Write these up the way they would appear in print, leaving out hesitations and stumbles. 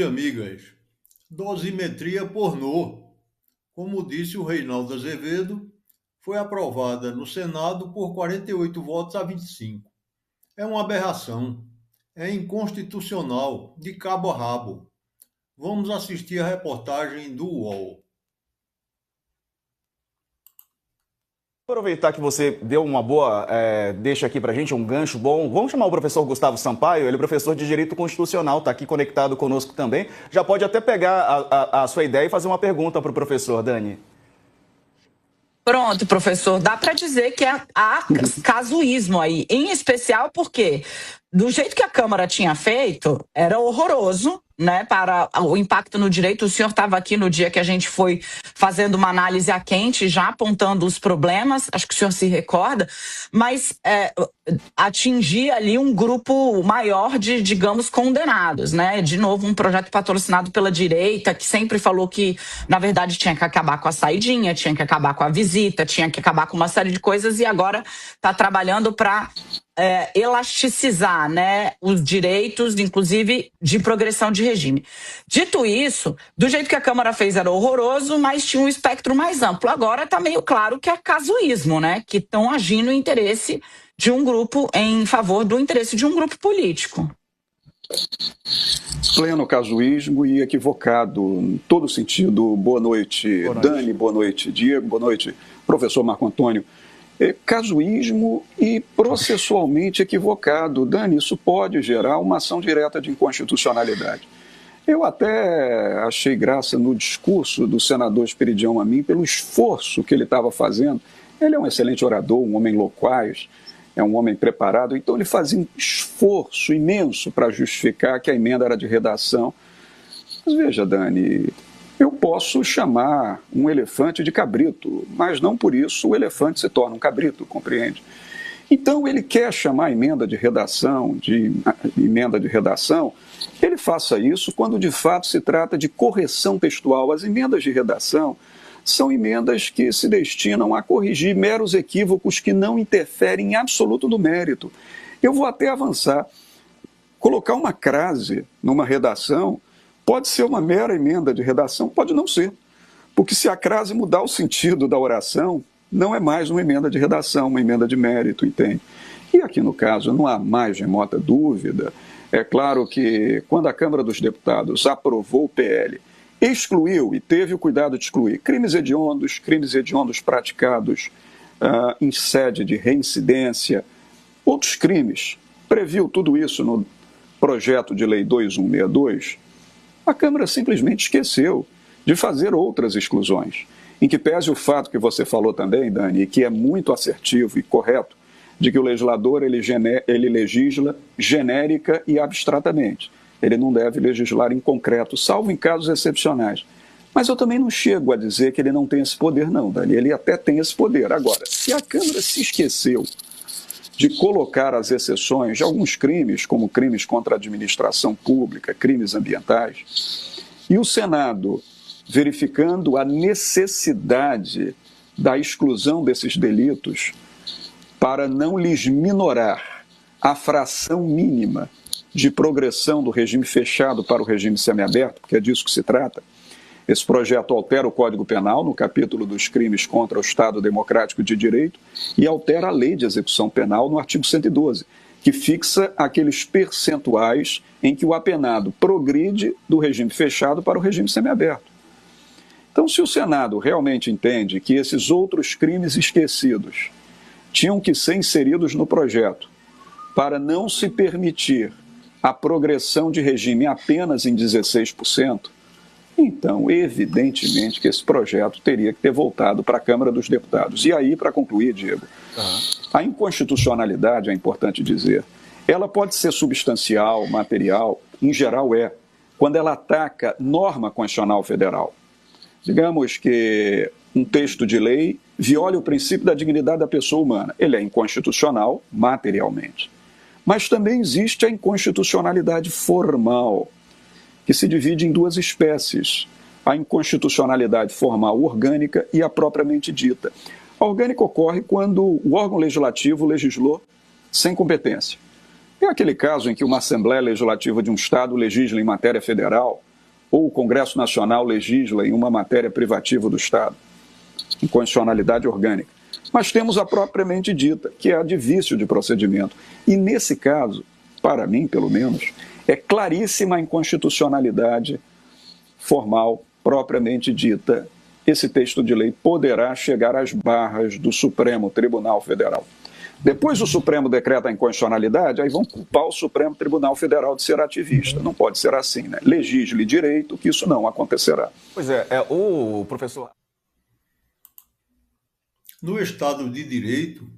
amigas. Dosimetria pornô, como disse o Reinaldo Azevedo, foi aprovada no Senado por 48 votos a 25. É uma aberração. É inconstitucional, de cabo a rabo. Vamos assistir a reportagem do UOL. Aproveitar que você deu uma boa deixa aqui pra gente, um gancho bom. Vamos chamar o professor Gustavo Sampaio, ele é professor de Direito Constitucional, está aqui conectado conosco também. Já pode até pegar a sua ideia e fazer uma pergunta para o professor, Dani. Pronto, professor, dá para dizer que há casuísmo aí, em especial porque, do jeito que a Câmara tinha feito, era horroroso, né, para o impacto no direito. O senhor estava aqui no dia que a gente foi fazendo uma análise a quente, já apontando os problemas, acho que o senhor se recorda, mas atingir ali um grupo maior de, digamos, condenados, né? De novo, um projeto patrocinado pela direita, que sempre falou que, na verdade, tinha que acabar com a saidinha, tinha que acabar com a visita, tinha que acabar com uma série de coisas, e agora está trabalhando para elasticizar, né, os direitos, inclusive de progressão de regime. Dito isso, do jeito que a Câmara fez era horroroso, mas tinha um espectro mais amplo. Agora está meio claro que é casuísmo, né, que estão agindo em interesse de um grupo, em favor do interesse de um grupo político. Pleno casuísmo e equivocado em todo sentido. Boa noite, Dani, boa noite, Diego, boa noite, professor Marco Antônio. Casuísmo e processualmente equivocado. Dani, isso pode gerar uma ação direta de inconstitucionalidade. Eu até achei graça no discurso do senador Esperidião Amin pelo esforço que ele estava fazendo. Ele é um excelente orador, um homem loquaz, é um homem preparado, então ele fazia um esforço imenso para justificar que a emenda era de redação. Mas veja, Dani, eu posso chamar um elefante de cabrito, mas não por isso o elefante se torna um cabrito, compreende? Então ele quer chamar a emenda de redação, ele faça isso quando de fato se trata de correção textual. As emendas de redação são emendas que se destinam a corrigir meros equívocos que não interferem em absoluto no mérito. Eu vou até avançar. Colocar uma crase numa redação pode ser uma mera emenda de redação, pode não ser. Porque se a crase mudar o sentido da oração, não é mais uma emenda de redação, uma emenda de mérito, entende? E aqui no caso não há mais remota dúvida. É claro que quando a Câmara dos Deputados aprovou o PL, excluiu e teve o cuidado de excluir crimes hediondos praticados em sede de reincidência, outros crimes, previu tudo isso no projeto de lei 2162, a Câmara simplesmente esqueceu de fazer outras exclusões, em que pese o fato que você falou também, Dani, e que é muito assertivo e correto, de que o legislador ele legisla genérica e abstratamente. Ele não deve legislar em concreto, salvo em casos excepcionais. Mas eu também não chego a dizer que ele não tem esse poder, não, Dani. Ele até tem esse poder. Agora, se a Câmara se esqueceu de colocar as exceções de alguns crimes, como crimes contra a administração pública, crimes ambientais, e o Senado, verificando a necessidade da exclusão desses delitos para não lhes minorar a fração mínima de progressão do regime fechado para o regime semiaberto, porque é disso que se trata. Esse projeto altera o Código Penal no capítulo dos crimes contra o Estado Democrático de Direito e altera a Lei de Execução Penal no artigo 112, que fixa aqueles percentuais em que o apenado progride do regime fechado para o regime semiaberto. Então, se o Senado realmente entende que esses outros crimes esquecidos tinham que ser inseridos no projeto para não se permitir a progressão de regime apenas em 16%, então, evidentemente que esse projeto teria que ter voltado para a Câmara dos Deputados. E aí, para concluir, Diego, a inconstitucionalidade, é importante dizer, ela pode ser substancial, material, em geral quando ela ataca norma constitucional federal. Digamos que um texto de lei viole o princípio da dignidade da pessoa humana. Ele é inconstitucional materialmente. Mas também existe a inconstitucionalidade formal, que se divide em duas espécies. A inconstitucionalidade formal orgânica e a propriamente dita. A orgânica ocorre quando o órgão legislativo legislou sem competência. É aquele caso em que uma Assembleia Legislativa de um Estado legisla em matéria federal ou o Congresso Nacional legisla em uma matéria privativa do Estado, inconstitucionalidade orgânica. Mas temos a propriamente dita, que é a de vício de procedimento. E nesse caso, para mim pelo menos, é claríssima a inconstitucionalidade formal propriamente dita. Esse texto de lei poderá chegar às barras do Supremo Tribunal Federal. Depois o Supremo decreta a inconstitucionalidade, aí vão culpar o Supremo Tribunal Federal de ser ativista. Não pode ser assim, né? Legisle direito que isso não acontecerá. Pois é, o professor... No Estado de Direito,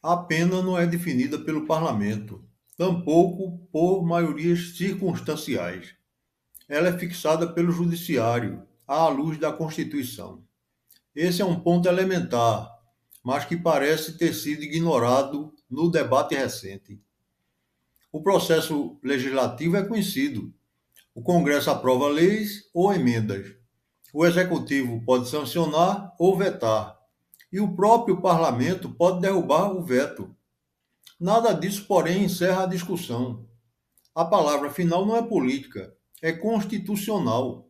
a pena não é definida pelo Parlamento, tampouco por maiorias circunstanciais. Ela é fixada pelo Judiciário, à luz da Constituição. Esse é um ponto elementar, mas que parece ter sido ignorado no debate recente. O processo legislativo é conhecido. O Congresso aprova leis ou emendas. O Executivo pode sancionar ou vetar. E o próprio Parlamento pode derrubar o veto. Nada disso, porém, encerra a discussão. A palavra final não é política, é constitucional.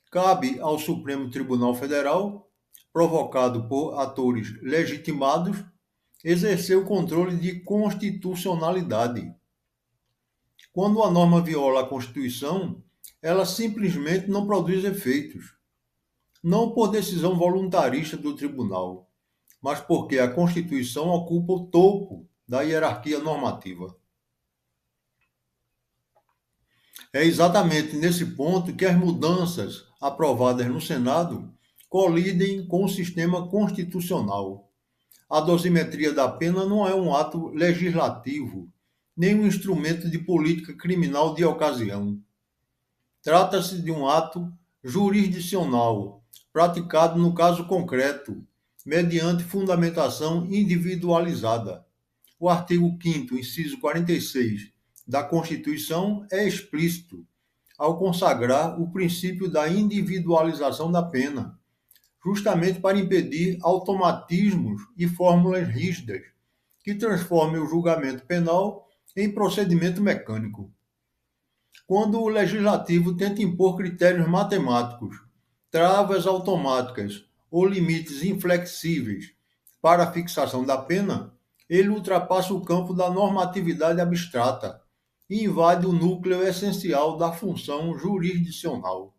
Cabe ao Supremo Tribunal Federal, provocado por atores legitimados, exercer o controle de constitucionalidade. Quando a norma viola a Constituição, ela simplesmente não produz efeitos. Não por decisão voluntarista do tribunal, mas porque a Constituição ocupa o topo da hierarquia normativa. É exatamente nesse ponto que as mudanças aprovadas no Senado colidem com o sistema constitucional. A dosimetria da pena não é um ato legislativo, nem um instrumento de política criminal de ocasião. Trata-se de um ato jurisdicional, praticado no caso concreto, mediante fundamentação individualizada. O artigo 5º, inciso 46 da Constituição é explícito ao consagrar o princípio da individualização da pena, justamente para impedir automatismos e fórmulas rígidas que transformem o julgamento penal em procedimento mecânico. Quando o legislativo tenta impor critérios matemáticos, travas automáticas ou limites inflexíveis para a fixação da pena, ele ultrapassa o campo da normatividade abstrata e invade o núcleo essencial da função jurisdicional.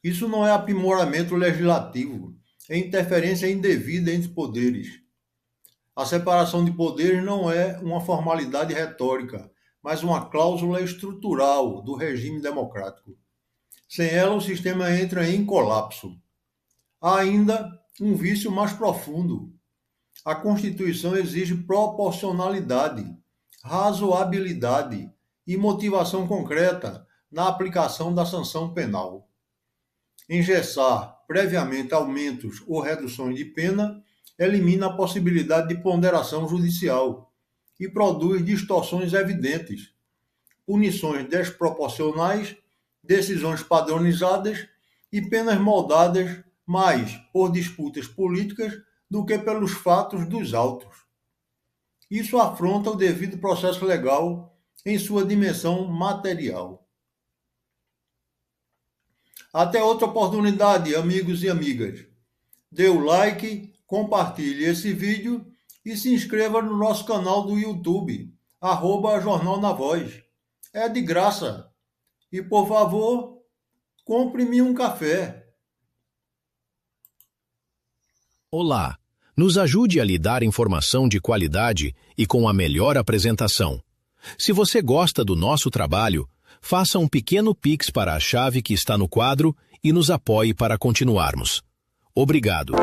Isso não é aprimoramento legislativo, é interferência indevida entre poderes. A separação de poderes não é uma formalidade retórica, mas uma cláusula estrutural do regime democrático. Sem ela, o sistema entra em colapso. Há ainda um vício mais profundo. A Constituição exige proporcionalidade, razoabilidade e motivação concreta na aplicação da sanção penal. Engessar previamente aumentos ou reduções de pena elimina a possibilidade de ponderação judicial e produz distorções evidentes, punições desproporcionais, decisões padronizadas e penas moldadas mais por disputas políticas do que pelos fatos dos autos. Isso afronta o devido processo legal em sua dimensão material. Até outra oportunidade, amigos e amigas. Dê o like, compartilhe esse vídeo e se inscreva no nosso canal do YouTube, @Jornal na Voz. É de graça. E, por favor, compre-me um café. Olá, nos ajude a lhe dar informação de qualidade e com a melhor apresentação. Se você gosta do nosso trabalho, faça um pequeno Pix para a chave que está no quadro e nos apoie para continuarmos. Obrigado.